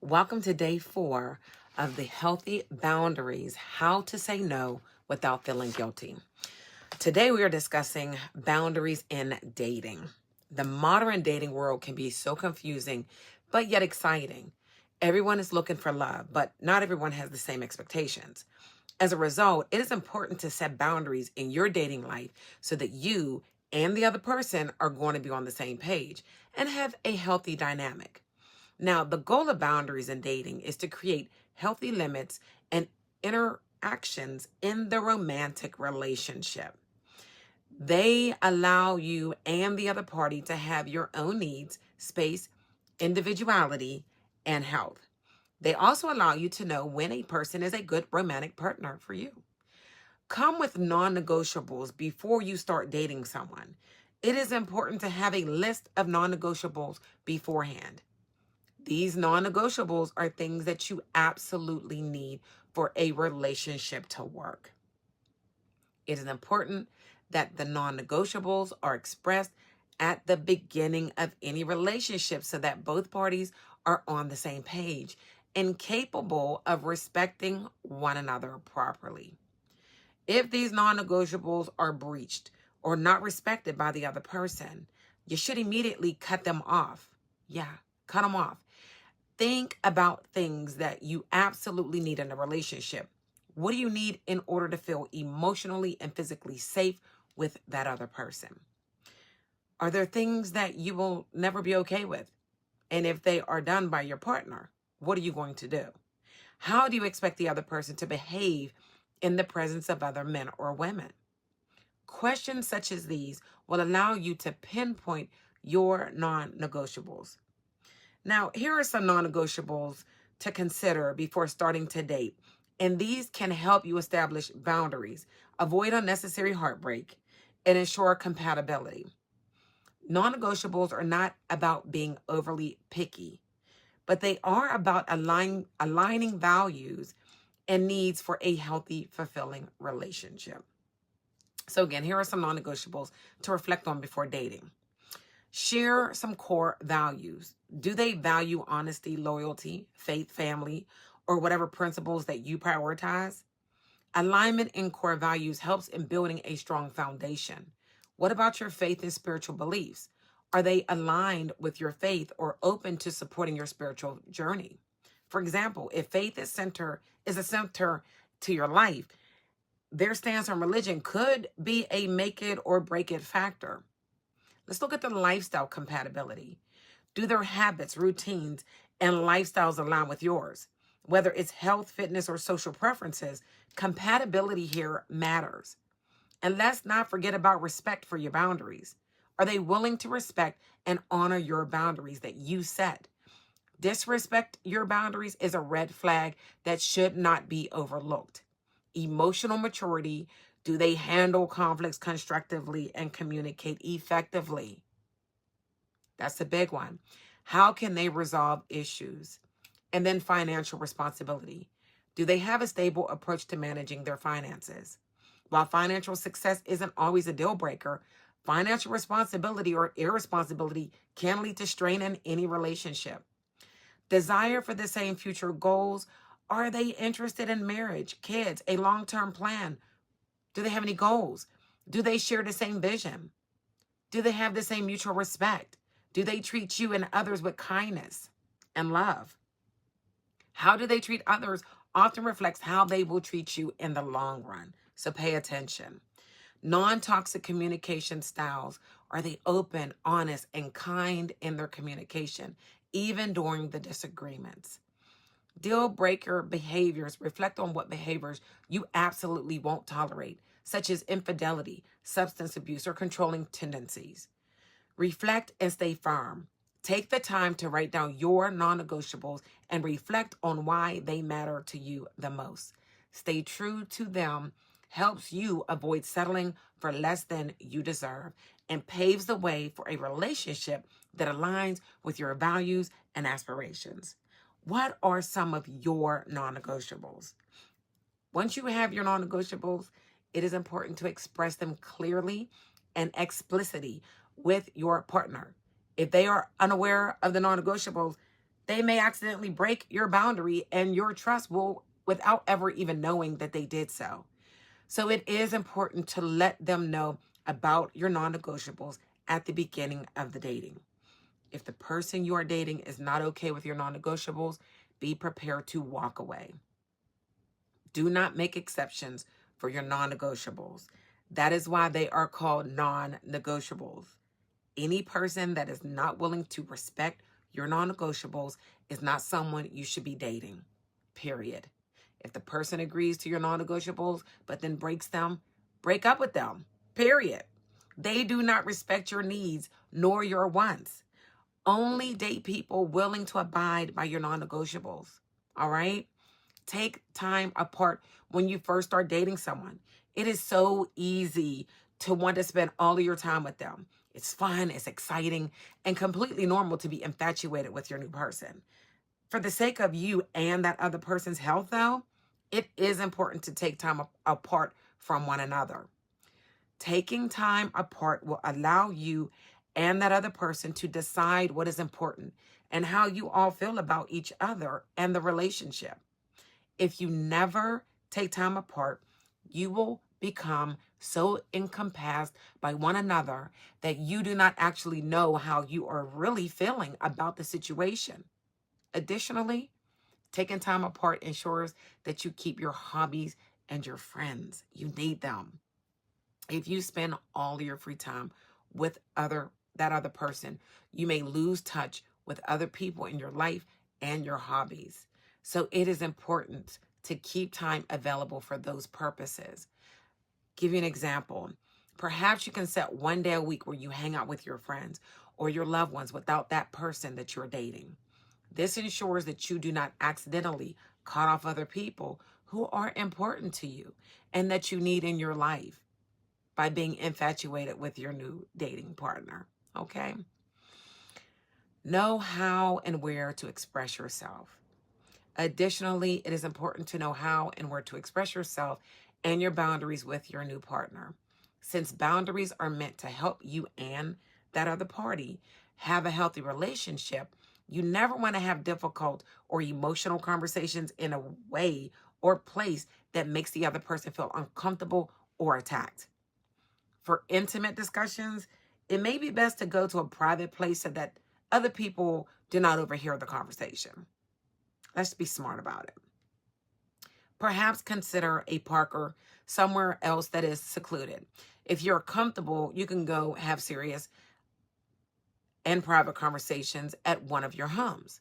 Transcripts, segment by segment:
Welcome to day 4 of the Healthy Boundaries, How to Say No Without Feeling Guilty. Today we are discussing boundaries in dating. The modern dating world can be so confusing, but yet exciting. Everyone is looking for love, but not everyone has the same expectations. As a result, it is important to set boundaries in your dating life so that you and the other person are going to be on the same page and have a healthy dynamic. Now, the goal of boundaries in dating is to create healthy limits and interactions in the romantic relationship. They allow you and the other party to have your own needs, space, individuality, and health. They also allow you to know when a person is a good romantic partner for you. Come with non-negotiables before you start dating someone. It is important to have a list of non-negotiables beforehand. These non-negotiables are things that you absolutely need for a relationship to work. It is important that the non-negotiables are expressed at the beginning of any relationship so that both parties are on the same page and capable of respecting one another properly. If these non-negotiables are breached or not respected by the other person, you should immediately cut them off. Yeah, cut them off. Think about things that you absolutely need in a relationship. What do you need in order to feel emotionally and physically safe with that other person? Are there things that you will never be okay with? And if they are done by your partner, what are you going to do? How do you expect the other person to behave in the presence of other men or women? Questions such as these will allow you to pinpoint your non-negotiables. Now, here are some non-negotiables to consider before starting to date, and these can help you establish boundaries, avoid unnecessary heartbreak, and ensure compatibility. Non-negotiables are not about being overly picky, but they are about aligning values and needs for a healthy, fulfilling relationship. So again, here are some non-negotiables to reflect on before dating. Share some core values. Do they value honesty, loyalty, faith, family, or whatever principles that you prioritize? Alignment in core values helps in building a strong foundation. What about your faith and spiritual beliefs? Are they aligned with your faith or open to supporting your spiritual journey? For example, if faith is a center to your life, their stance on religion could be a make it or break it factor. Let's look at the lifestyle compatibility. Do their habits, routines, and lifestyles align with yours? Whether it's health, fitness, or social preferences, compatibility here matters. And let's not forget about respect for your boundaries. Are they willing to respect and honor your boundaries that you set? Disrespect your boundaries is a red flag that should not be overlooked. Emotional maturity. Do they handle conflicts constructively and communicate effectively? That's a big one. How can they resolve issues? And then financial responsibility. Do they have a stable approach to managing their finances? While financial success isn't always a deal breaker, financial responsibility or irresponsibility can lead to strain in any relationship. Desire for the same future goals. Are they interested in marriage, kids, a long-term plan? Do they have any goals? Do they share the same vision? Do they have the same mutual respect? Do they treat you and others with kindness and love? How do they treat others often reflects how they will treat you in the long run. So pay attention. Non-toxic communication styles. Are they open, honest, and kind in their communication, even during the disagreements? Deal breaker behaviors. Reflect on what behaviors you absolutely won't tolerate, such as infidelity, substance abuse, or controlling tendencies. Reflect and stay firm. Take the time to write down your non-negotiables and reflect on why they matter to you the most. Stay true to them helps you avoid settling for less than you deserve and paves the way for a relationship that aligns with your values and aspirations. What are some of your non-negotiables? Once you have your non-negotiables, it is important to express them clearly and explicitly with your partner. If they are unaware of the non-negotiables, They may accidentally break your boundary and your trust will, without ever even knowing that they did so. So it is important to let them know about your non-negotiables at the beginning of the dating. If the person you are dating is not okay with your non-negotiables, be prepared to walk away. Do not make exceptions for your non-negotiables. That is why they are called non-negotiables. Any person that is not willing to respect your non-negotiables is not someone you should be dating, period. If the person agrees to your non-negotiables but then breaks them, break up with them, period. They do not respect your needs nor your wants. Only date people willing to abide by your non-negotiables, all right? Take time apart when you first start dating someone. It is so easy to want to spend all of your time with them. It's fun, it's exciting, and completely normal to be infatuated with your new person. For the sake of you and that other person's health, though, it is important to take time apart from one another. Taking time apart will allow you and that other person to decide what is important and how you all feel about each other and the relationship. If you never take time apart, you will become so encompassed by one another that you do not actually know how you are really feeling about the situation. Additionally, taking time apart ensures that you keep your hobbies and your friends. You need them. If you spend all of your free time with that other person, you may lose touch with other people in your life and your hobbies. So it is important to keep time available for those purposes. Give you an example. Perhaps you can set one day a week where you hang out with your friends or your loved ones without that person that you're dating. This ensures that you do not accidentally cut off other people who are important to you and that you need in your life by being infatuated with your new dating partner, okay? Know how and where to express yourself. Additionally, it is important to know how and where to express yourself and your boundaries with your new partner. Since boundaries are meant to help you and that other party have a healthy relationship, you never want to have difficult or emotional conversations in a way or place that makes the other person feel uncomfortable or attacked. For intimate discussions, it may be best to go to a private place so that other people do not overhear the conversation. Let's be smart about it. Perhaps consider a park or somewhere else that is secluded. If you're comfortable, you can go have serious and private conversations at one of your homes.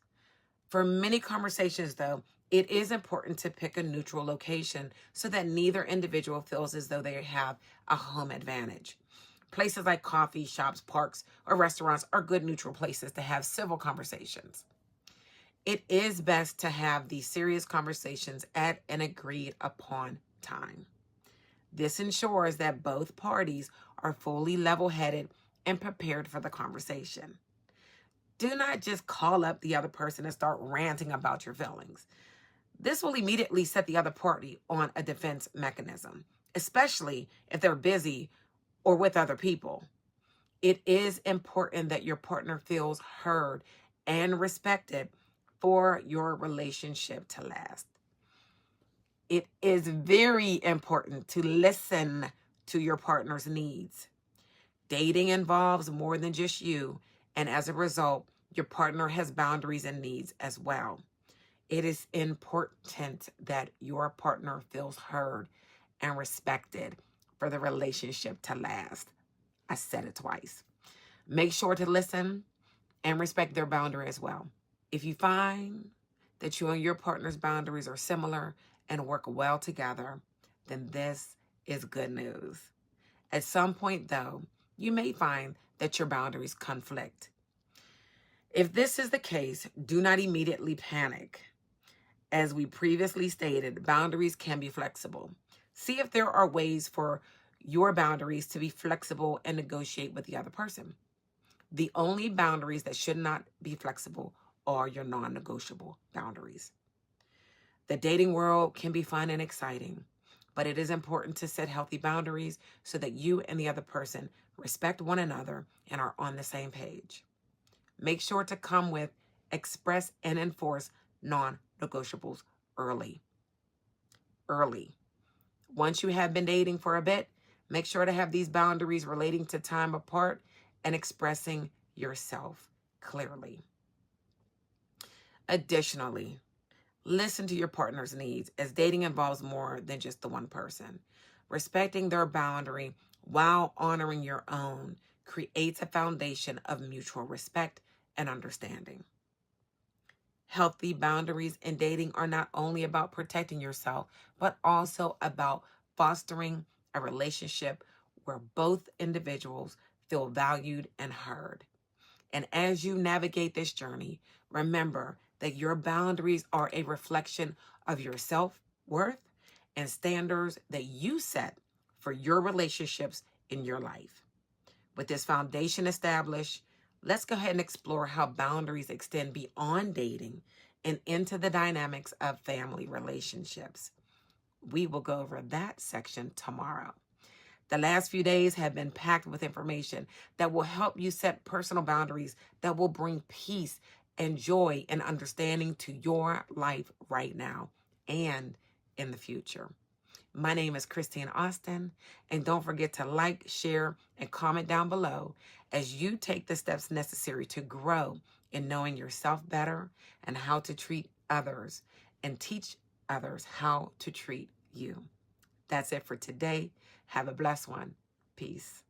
For many conversations, though, it is important to pick a neutral location so that neither individual feels as though they have a home advantage. Places like coffee shops, parks, or restaurants are good neutral places to have civil conversations. It is best to have these serious conversations at an agreed upon time. This ensures that both parties are fully level-headed and prepared for the conversation. Do not just call up the other person and start ranting about your feelings. This will immediately set the other party on a defense mechanism, especially if they're busy or with other people. It is important that your partner feels heard and respected for your relationship to last. It is very important to listen to your partner's needs. Dating involves more than just you, and as a result, your partner has boundaries and needs as well. It is important that your partner feels heard and respected for the relationship to last. I said it twice. Make sure to listen and respect their boundary as well. If you find that you and your partner's boundaries are similar and work well together, then this is good news. At some point, though, you may find that your boundaries conflict. If this is the case, do not immediately panic. As we previously stated, boundaries can be flexible. See if there are ways for your boundaries to be flexible and negotiate with the other person. The only boundaries that should not be flexible are your non-negotiable boundaries. The dating world can be fun and exciting, but it is important to set healthy boundaries so that you and the other person respect one another and are on the same page. Make sure to come with Express and enforce non-negotiables early. Early. Once you have been dating for a bit, make sure to have these boundaries relating to time apart and expressing yourself clearly. Additionally, listen to your partner's needs, as dating involves more than just the one person. Respecting their boundary while honoring your own creates a foundation of mutual respect and understanding. Healthy boundaries in dating are not only about protecting yourself, but also about fostering a relationship where both individuals feel valued and heard. And as you navigate this journey, remember that your boundaries are a reflection of your self-worth and standards that you set for your relationships in your life. With this foundation established, let's go ahead and explore how boundaries extend beyond dating and into the dynamics of family relationships. We will go over that section tomorrow. The last few days have been packed with information that will help you set personal boundaries that will bring peace and joy and understanding to your life right now and in the future. My name is Christine Austin, and don't forget to like, share, and comment down below as you take the steps necessary to grow in knowing yourself better and how to treat others and teach others how to treat you. That's it for today. Have a blessed one. Peace.